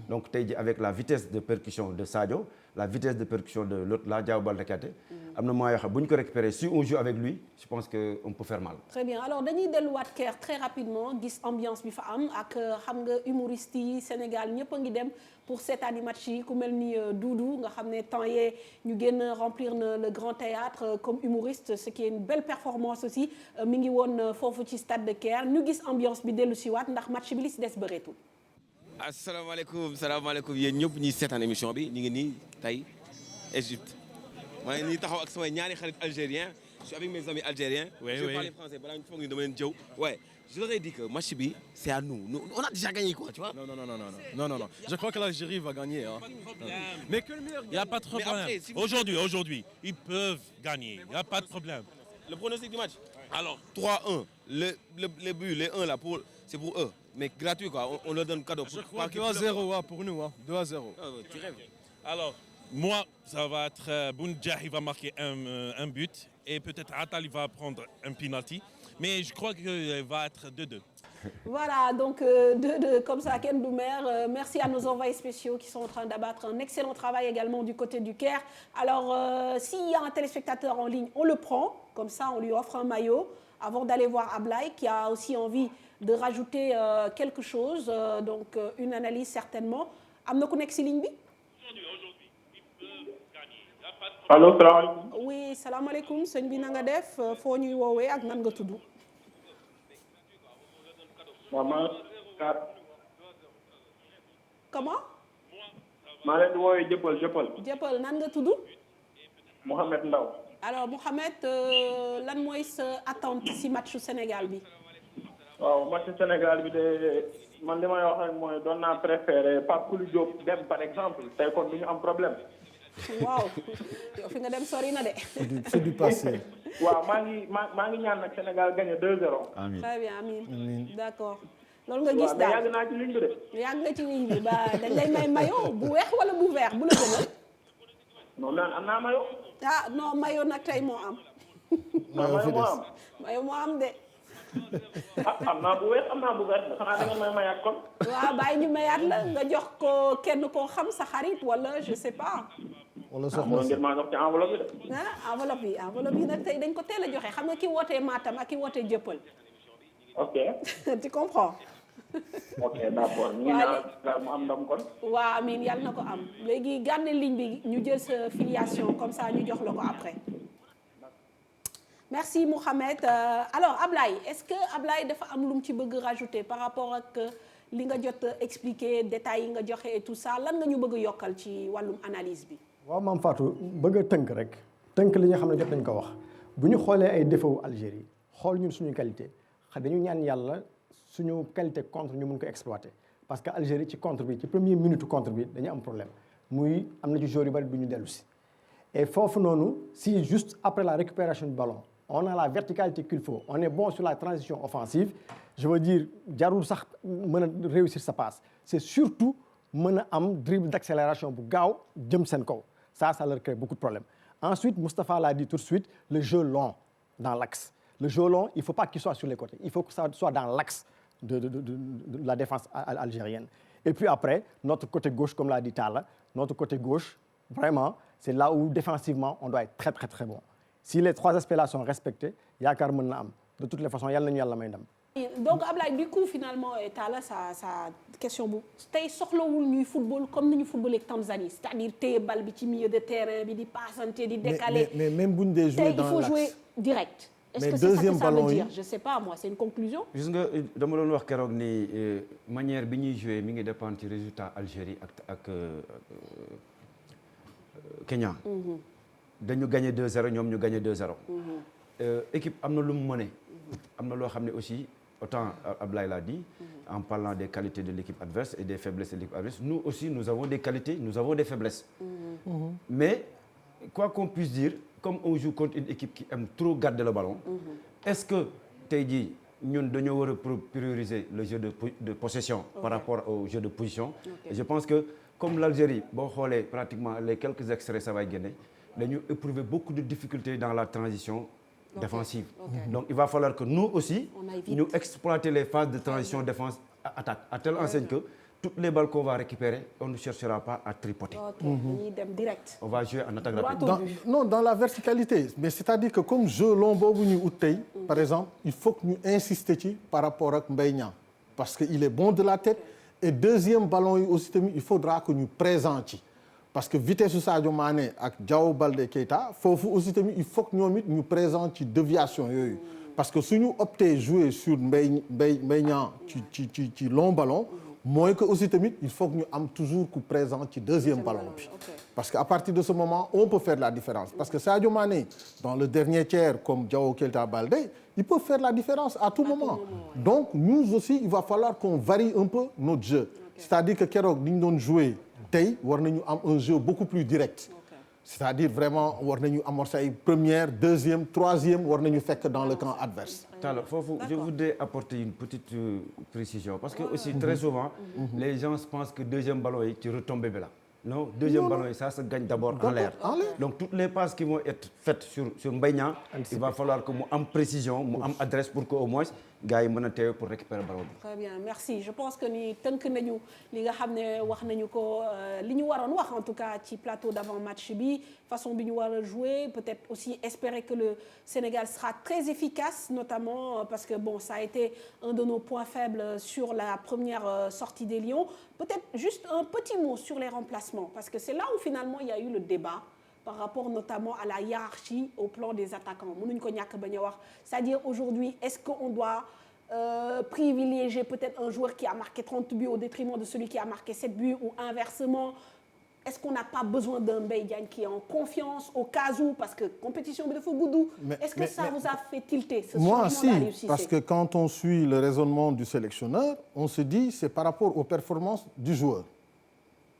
Donc tey ji avec la vitesse de percussion de Sadio la vitesse de percussion de l'autre là Diao Baldé Keita am na moyen yoo xam bu ñu ko récupérer si on joue avec lui je pense que on peut faire mal. Très bien alors dañuy delluwaat Caire très rapidement gis ambiance bi fa am ak xam nga humoriste yi Sénégal ñëpp a ngi dem pour seetaani match yi ku mel ni Doudou nga xam ne temps yee ñu génn remplir na le grand théâtre comme humoriste ce qui est une belle performance aussi mi ngi woon foofu ci stade de Caire ñu gis ambiance bi dellu si waat ndax match bi li si des bëreetul. asalaamaaleykum yéen ñëpp ñuy seetaan émission bi ñu ngi nii tey Égypte maa ngi nii taxaw ak samay ñaari xarit algérien je suis avec mes amis algériens. Je parle français balaa ñu foog ñu dama leen jëw. Ouais, je leur ai dit que match bi c'est à nous. On a déjà gagné quoi, tu vois? Non. Je crois que l'Algérie va gagner. Hein. Mais que le meilleur. Il n'y a pas de problème. Après, si aujourd'hui, ils peuvent gagner. Il n'y a pas de problème. Le pronostic du match? Alors 3-1. Les buts, les 1 là c'est pour eux. Mais gratuit quoi, on leur donne cadeau. Je crois 2-0 pour nous, 2-0. Tu rêves. Alors, moi, ça va être Bounjah, il va marquer un but et peut-être Atal il va prendre un penalty. Mais je crois qu'il va être 2-2. Voilà, donc 2-2 comme ça, Ken Doumer. Merci à nos envoyés spéciaux qui sont en train d'abattre un excellent travail également du côté du Caire. Alors, s'il y a un téléspectateur en ligne, on le prend. Comme ça, on lui offre un maillot avant d'aller voir Ablaye qui a aussi envie de rajouter quelque chose. Donc, une analyse certainement. Am na ku nekk si ligne bi? Aujourd'hui, ils peuvent gagner. Il n'y a pas de problème. Allô, salaamaaleykum. Oui, salaamaaleykum. Sëñ bi na nga def foo ñuy woowee ak nan nga tudd? Maman. Comment? maa leen di woowee Jëppal. Jëppal nan nga tudd? Mohamed Ndaw. Alors Mohamed lan mooy sa attente ci matchu Sénégal bi? waaw match Sénégal bi de man li may wax rek mooy doon naa préféré Pape Kouli Diop dem par exemple tey kon du ñu am problème waaw yow fi nga dem sori na de. c'est du passé. waaw maa ngi ñaan nag Sénégal gagné 2-0. amiin très bien amiin d'accord. loolu nga gis daal yàgg naa ci ligne bi de. yàgg nga ci ligne bi ba dañ lay may maillot bu weex wala bu vert bu la gënal. non naan am naa maillot. ah non maillot nag tey moo am. maillot moo am de. am naa bu weex am naa bu vert xanaa da ngeen may mayaat kon. waaw bàyyi ñu mayaat la nga jox ko kenn koo xam sa xarit wala je sais pas. wala soxna si ngeen maa jox ci enveloppe bi de. ah enveloppe yi nag tey dañ ko teel a joxe xam nga ki wootee Matam ak ki wootee Jëppal. ok. tu comprends. ok d'accord ñu ngi naan mu am ndam kon. waaw amiin yàlla na ko am léegi garde ligne bi ñu jël sa filiation comme ça ñu jox la ko après. merci Mouhamed alors Ablaye est-ce que Ablaye dafa am lu mu ci bëgg rajouter par rapport ak li nga jot expliquer détails yi nga joxe et tout ça lan nga ñu bëgg yokkal ci wàllum analyse bi. waaw Mame Fatou bëgg a tënk rek tënk li nga xam ne jot nañ ko wax bu ñu xoolee ay défauts Algérie xool ñun suñu qualité dañu ñaan yàlla suñu qualité contre ñu mun ko exploiter parce que Algérie ci contre bi ci première minute contre bi dañu am problème muy am na ci joueurs yu bari du ñu dellu si et foofu noonu si juste après la récupération du ballon on a la verticalité qu'il faut on est bon sur la transition offensive je veux dire jarul sax mën a réussir sa passe c'est surtout mën a am dribble d'accélération bu gaaw jëm seen kaw ça leur crée beaucoup de problèmes. Ensuite Moustapha l'a dit tout de suite le jeu long dans l'axe. Le jeu long il faut pas qu'il soit sur les côtés il faut que ça soit dans l'axe de la défense algérienne. Et puis après notre côté gauche comme l'a dit Talla notre côté gauche vraiment c'est là où défensivement on doit être très très très bon. Si les trois aspects là sont respectés yaakaar mën na am de toutes les façons yàlla nañu yàlla may ndam. donc Ablaye du coup finalement Talla sa question bu tey soxlawul ñuy football comme ni ñu football ak Tanzanie c'est-à-dire téye bal bi ci milieu de terrain bi di passante di décaler. mais même bu ñu dee jouer dans l'axe il faut jouer direct. est-ce mais que c'est deuxième ça que ça veut ballon dire yi je sais pas moi c'est une conclusion. gis nga dama doon wax keroog ni manière bi ñuy jouer mi ngi dépendre ci résultat Algérie ak Kenya. dañu gagné 2-0 ñoom ñu gagné 2-0. équipe am na lu mu mëne. am na loo xam ne aussi autant Ablaye l'a dit. en parlant des qualités de l'équipe adverse et des faiblesses de l'équipe adverse nous aussi nous avons des qualités nous avons des faiblesses. Mais quoi qu'on puisse dire comme on joue contre une équipe qui aime trop garder le ballon. Est-ce que tey jii ñun dañoo war a prioriser le jeu de possession. Par rapport au jeu de position. Et je pense que comme l'Algérie boo xoolee pratiquement les quelques extraits ça va génne dañu éprouver beaucoup de difficultés dans la transition défensive. Donc il va falloir que nous aussi ñu exploiter les phases de transition défense attaque à telle enseigne que toutes les balles qu'on va récupérer on ne cherchera pas à tripoter. dañuy dem direct. On va jouer en attaque rapide. dans la verticalité mais c'est-à-dire que comme jeu long boobu ñu ut tey par exemple il faut que ñu insister ci par rapport ak Mbaye Niang parce que il est bon de la tête et deuxième ballon yi aussi tamit il faudra que ñu présent ci parce que vitesse su Sadio Mané ak Diao Baldé Keita foofu aussi tamit il faut que ñoom it ñu présent ci déviation yooyu parce que suñu opté jouer sur Mbaye Niang ci long ballon mooy que aussi tamit il faut que ñu am toujours ku présent ci deuxième ballon bi parce que à partir de ce moment on peut faire la différence parce que Sadio Mané dans le dernier tiers comme Diao Keita Baldé il peut faire la différence à tout moment donc nous aussi il va falloir qu'on varie un peu notre jeu c'est-à-dire que keroog ni ñu doon jouer tey war nañu am un jeu beaucoup plus direct c'est-à-dire vraiment war nañu amorcer ay première deuxième troisième war nañu fekk dans le camp adverse. Alors foofu je voudrais apporter une petite précision parce que aussi très souvent les gens pensent que deuxième ballon yi ci retombée bi la non deuxième ballon yi ça se gagne d'abord en l'air donc toutes les passes qui vont être faites sur Mbaye Niang il va falloir que mu am précision mu am adresse pour que au moins gars yi mën a teew pour récupérer ballon bi. Très bien merci je pense que ni tënk nañu li nga xam ne wax nañu ko li ñu waroon wax en tout cas ci plateau d'avant-match bi façon bi ñu war a jouer peut-être aussi espérer que le Sénégal sera très efficace notamment parce que bon ça a été un de nos points faibles sur la première sortie des Lions peut-être juste un petit mot sur les remplacements parce que c'est là où finalement il y a eu le débat par rapport notamment à la hiérarchie au plan des attaquants mënuñ ko ñàkk bañ a wax c'est-à-dire aujourd'hui est-ce qu'on doit privilégier peut-être un joueur qui a marqué 30 buts au détriment de celui qui a marqué 7 buts ou inversement est-ce qu'on n'a pas besoin d'un Mbaye Diagne qui est en confiance au cas où parce que compétition bi dafa gudd est-ce que ça vous a fait tilter ce moi si parce que quand on suit le raisonnement du sélectionneur on se dit c'est par rapport aux performances du joueur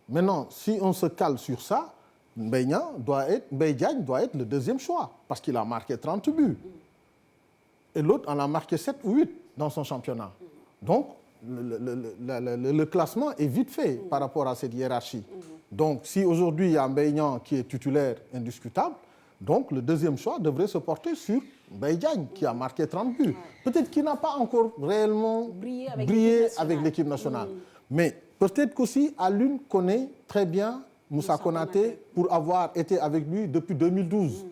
maintenant si on se cale sur ça Mbaye Diagne doit être le deuxième choix parce qu'il a marqué 30 buts. Et l'autre en a marqué 7 ou 8 dans son championnat. Donc, le classement est vite fait par rapport à cette hiérarchie. Donc, si aujourd'hui il y a Mbaye Niang qui est titulaire indiscutable, donc le deuxième choix devrait se porter sur Mbaye Diagne qui a marqué 30 buts. Peut-être qu'il n'a pas encore réellement brillé avec l'équipe nationale. Mais peut-être qu'aussi Alioune connaît très bien Moussa Konaté pour avoir été avec lui depuis 2012.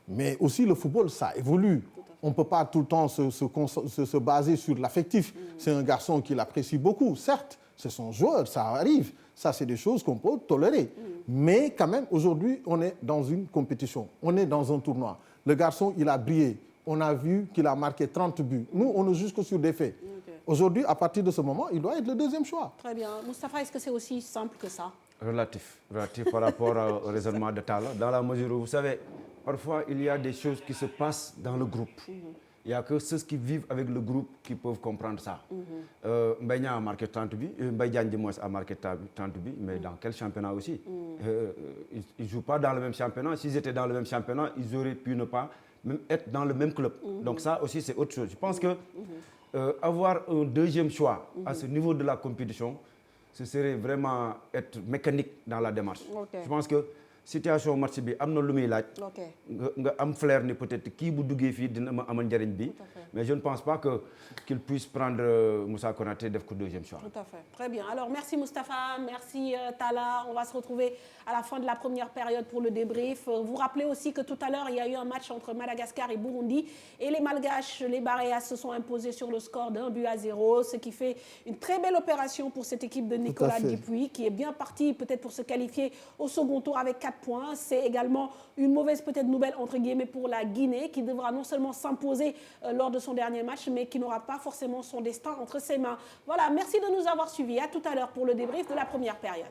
Mais aussi le football, ça évolue. On ne peut pas tout le temps se baser sur l'affectif. C'est un garçon qu'il apprécie beaucoup. Certes, c'est son joueur, ça arrive. Ça, c'est des choses qu'on peut tolérer. Mais quand même, aujourd'hui, on est dans une compétition. On est dans un tournoi. Le garçon, il a brillé. On a vu qu'il a marqué 30 buts. Nous, on ne juge que sur des faits. Aujourd'hui, à partir de ce moment, il doit être le deuxième choix. Très bien. Moustapha, est-ce que c'est aussi simple que ça? Relatif par rapport au raisonnement de Talla. Dans la mesure où, vous savez, parfois, il y a des choses qui se passent dans le groupe. Il n'y a que ceux qui vivent avec le groupe qui peuvent comprendre ça. Mbaye Niang a marqué 30 buts, Mbaye Diagne a marqué 30 buts, mais dans quel championnat aussi? Ils ne jouent pas dans le même championnat. S'ils étaient dans le même championnat, ils auraient pu ne pas même être dans le même club. Donc ça aussi, c'est autre chose. Je pense que avoir un deuxième choix à ce niveau de la compétition, ce serait vraiment être mécanique dans la démarche. Je pense que situation match bi am na lu muy laaj. nga am flair ni peut-être kii bu duggee fii dina ma amal njëriñ bi. Mais je ne pense pas qu'il puisse prendre Moussa Konaté def ko deuxième choix. Tout à fait. Très bien. Alors merci Moustapha, merci Talla. On va se retrouver à la fin de la première période pour le débrief. Vous rappelez aussi que tout à l'heure, il y a eu un match entre Madagascar et Burundi. Et les Malgaches, les Baréas, se sont imposés sur le score d'1-0, ce qui fait une très belle opération pour cette équipe de Nicolas Dupuis, qui est bien partie peut-être pour se qualifier au second tour avec 4 points. C'est également une mauvaise peut-être nouvelle entre guillemets pour la Guinée, qui devra non seulement s'imposer lors de son dernier match, mais qui n'aura pas forcément son destin entre ses mains. Voilà, merci de nous avoir suivis. À tout à l'heure pour le débrief de la première période.